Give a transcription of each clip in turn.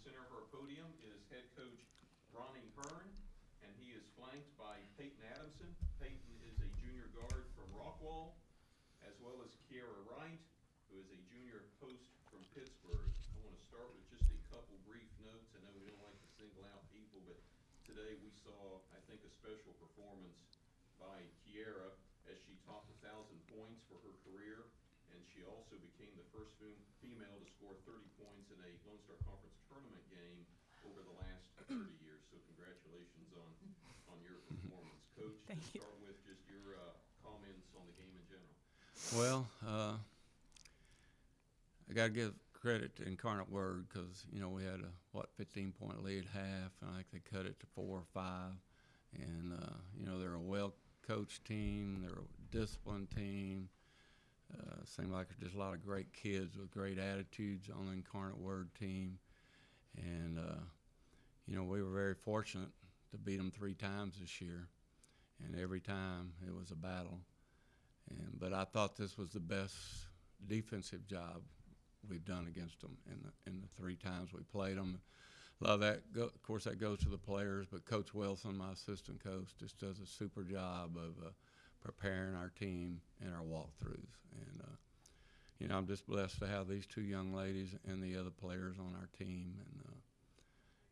center of our podium is head coach Ronnie Hearn, and he is flanked by Peyton Adamson. Peyton is a junior guard from Rockwall, as well as Kiera Wright, who is a junior post from Pittsburgh. I want to start with just a couple brief notes. I know we don't like to single out people, but today we saw, I think, a special performance by Kiera as she topped 1,000 points for her career, and she also became the first female to score 30 points in a Lone Star Conference tournament game over the last 30 years. So congratulations on your performance. Coach, to start with, just your comments on the game in general. Well, I got to give credit to Incarnate Word because, you know, we had a, 15-point lead half, and I think they cut it to 4 or 5. And, you know, they're a well-coached team. They're a disciplined team. Seemed like there's just a lot of great kids with great attitudes on the Incarnate Word team. And, you know, we were very fortunate to beat them 3 times this year. And every time it was a battle. But I thought this was the best defensive job we've done against them in the 3 times we played them. A lot of that, of course, that goes to the players, but Coach Wilson, my assistant coach, just does a super job of preparing our team and our walkthroughs. And, you know, I'm just blessed to have these 2 young ladies and the other players on our team. And,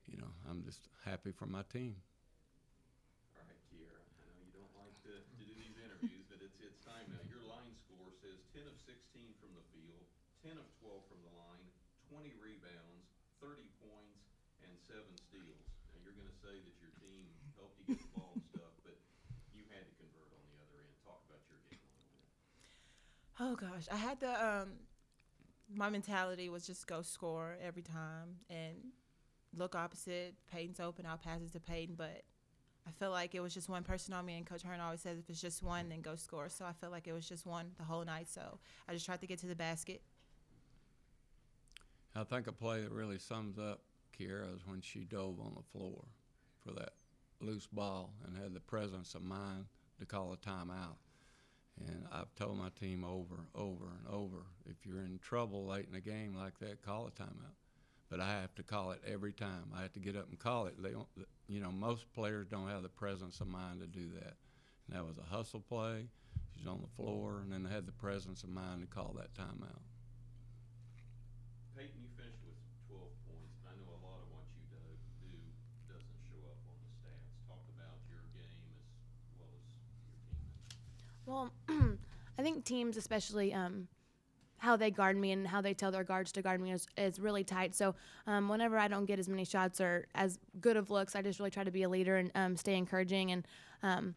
you know, I'm just happy for my team. All right, Kiera, I know you don't like to do these interviews, but it's time now. Your line score says 10 of 16 from the field, 10 of 12 from the line, 20 rebounds, 30 points, and 7 steals. Now, you're going to say that your team helped you get the ball and stuff, but you had to convert on the other end. Talk about your game a little bit. Oh gosh, I had to. My mentality was just go score every time and look opposite. Peyton's open, I'll pass it to Peyton, but I feel like it was just one person on me, and Coach Hearn always says if it's just one, then go score. So I feel like it was just one the whole night. So I just tried to get to the basket. I think a play that really sums up Kiera is when she dove on the floor for that loose ball and had the presence of mind to call a timeout. And I've told my team over and over, if you're in trouble late in a game like that, call a timeout. But I have to call it every time. I have to get up and call it. They don't, you know, most players don't have the presence of mind to do that. And that was a hustle play. She's on the floor, and then they had the presence of mind to call that timeout. Peyton, you finished with 12 points, and I know a lot of what you do doesn't show up on the stats. Talk about your game as well as your teammates. Well, I think teams, especially how they guard me and how they tell their guards to guard me is really tight. So whenever I don't get as many shots or as good of looks, I just really try to be a leader and stay encouraging. And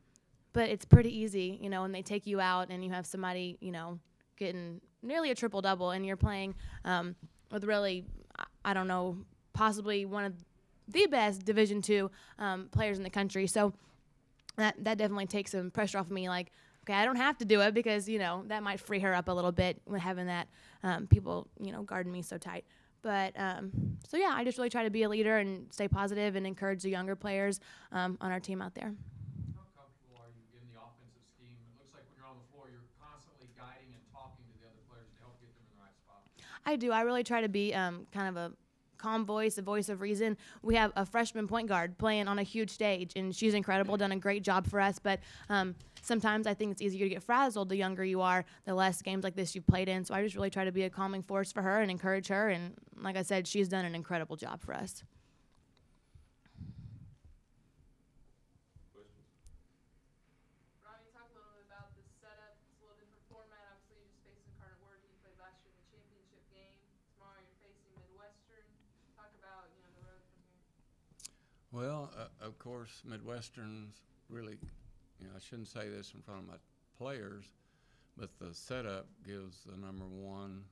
but it's pretty easy, you know, when they take you out and you have somebody, you know, getting nearly a triple-double and you're playing with really, I don't know, possibly one of the best Division II players in the country. So that definitely takes some pressure off of me, like, okay, I don't have to do it because, you know, that might free her up a little bit with having that people, you know, guarding me so tight. But, so, yeah, I just really try to be a leader and stay positive and encourage the younger players on our team out there. How comfortable are you in the offensive scheme? It looks like when you're on the floor, you're constantly guiding and talking to the other players to help get them in the right spot. I do. I really try to be kind of a calm voice, a voice of reason. We have a freshman point guard playing on a huge stage, and she's incredible, done a great job for us. But sometimes I think it's easier to get frazzled the younger you are, the less games like this you've played in. So I just really try to be a calming force for her and encourage her. And like I said, she's done an incredible job for us. Ronnie, talk a little bit about the setup. It's a little different format. Obviously, you just faced Incarnate Word. You played last year in the championship game. Tomorrow you're facing Midwestern. Talk about, you know, the road from here. Well, of course, Midwestern's really, you know, I shouldn't say this in front of my players, but the setup gives the number 1,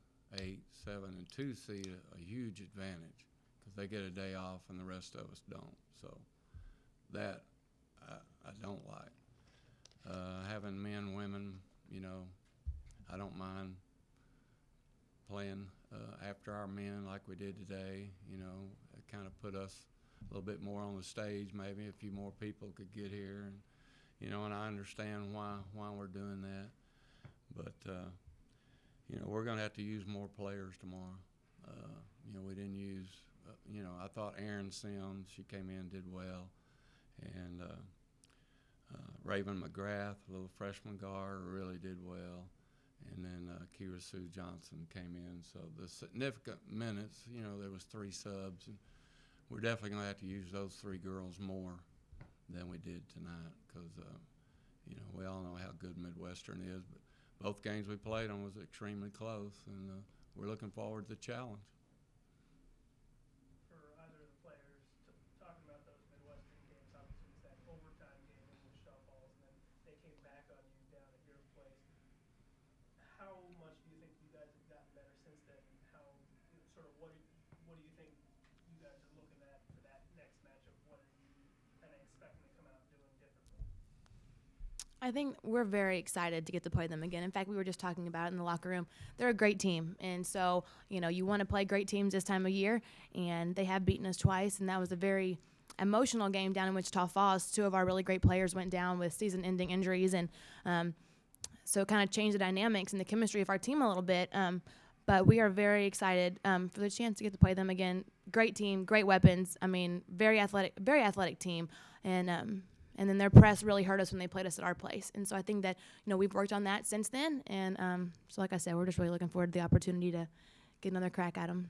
8, 7, and 2 seed a huge advantage because they get a day off and the rest of us don't. So that I don't like. Having men, women, you know, I don't mind playing after our men like we did today. You know, it kind of put us a little bit more on the stage. Maybe a few more people could get here, and you know, and I understand why we're doing that. But you know, we're going to have to use more players tomorrow. You know, we didn't use you know, I thought Erin Sims, she came in, did well. And Raven McGrath, a little freshman guard, really did well. And then Kira Sue Johnson came in. So the significant minutes, you know, there was 3 subs. And we're definitely going to have to use those 3 girls more than we did tonight because, you know, we all know how good Midwestern is. But both games we played on was extremely close, and we're looking forward to the challenge. For either of the players, talking about those Midwestern games, obviously it's that overtime game in Wichita Falls, and then they came back on you down at your place. How much do you think you guys have gotten better since then? How, you know, sort of what do you think you guys are looking at for that next matchup? What are you kind of expecting to come out doing differently? I think we're very excited to get to play them again. In fact, we were just talking about it in the locker room. They're a great team. And so, you know, you want to play great teams this time of year, and they have beaten us twice, and that was a very emotional game down in Wichita Falls. 2 of our really great players went down with season-ending injuries, and so it kind of changed the dynamics and the chemistry of our team a little bit. But we are very excited for the chance to get to play them again. Great team, great weapons. I mean, very athletic team. And then their press really hurt us when they played us at our place. And so I think that, you know, we've worked on that since then. And so like I said, we're just really looking forward to the opportunity to get another crack at them.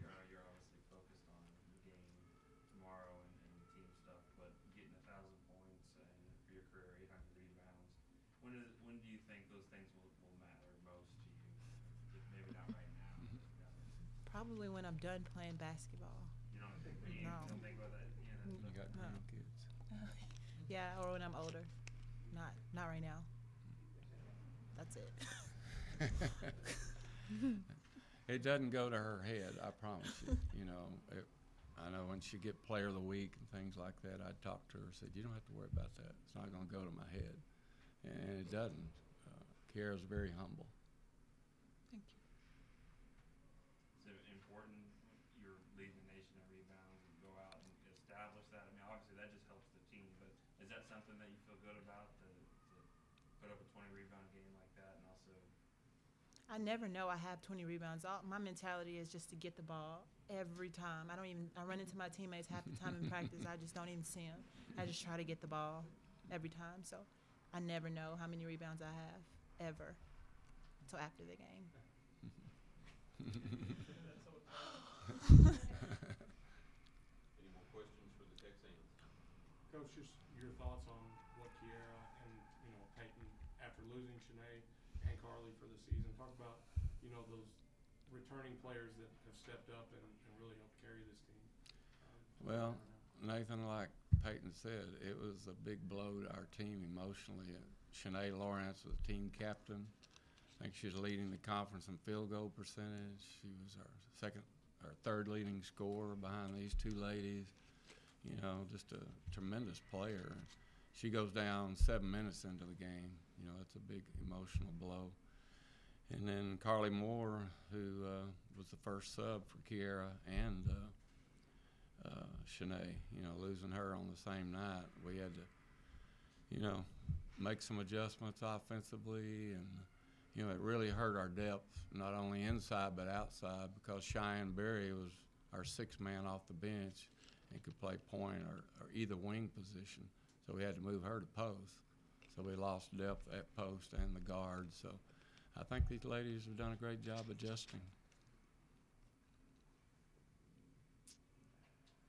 You're obviously focused on the game tomorrow and team stuff, but getting 1,000 points and for your career, 800 rebounds. When do you think those things will matter most to you? Maybe not right now. Probably when I'm done playing basketball. You don't think No. about that? Yeah, You got No. grandkids. Yeah, or when I'm older. Not right now. That's it. It doesn't go to her head, I promise you. You know, I know when she get player of the week and things like that, I'd talk to her and said, you don't have to worry about that. It's not going to go to my head. And it doesn't. Kiara's very humble. Thank you. Is it important you're leading the nation in rebounds and go out and establish that? I mean, obviously that just helps the team, but is that something that you feel good about to put up a 20 rebound game like that? And also, I never know I have 20 rebounds. My mentality is just to get the ball every time. I run into my teammates half the time in practice. I just don't even see them. I just try to get the ball every time. So I never know how many rebounds I have ever until after the game. Any more questions for the Texans? Coach, just your thoughts on what Kiara and, you know, Peyton, after losing Shanae and Carly for the season, talk about, you know, those returning players that have stepped up and really helped carry this team. Well, Nathan, like Peyton said, it was a big blow to our team emotionally. Shanae Lawrence was team captain. I think she was leading the conference in field goal percentage. She was our third leading scorer behind these 2 ladies. You know, just a tremendous player. She goes down 7 minutes into the game. You know, that's a big emotional blow. And then Carly Moore, who was the first sub for Kiara and Shanae, you know, losing her on the same night. We had to, you know, make some adjustments offensively, and, you know, it really hurt our depth, not only inside but outside, because Cheyenne Berry was our 6th man off the bench and could play point or either wing position. So we had to move her to post. So we lost depth at post and the guard. So I think these ladies have done a great job adjusting.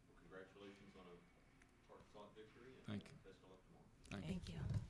Well, congratulations on a hard-fought victory, and Thank you. best of luck tomorrow. Thank you. Thank you.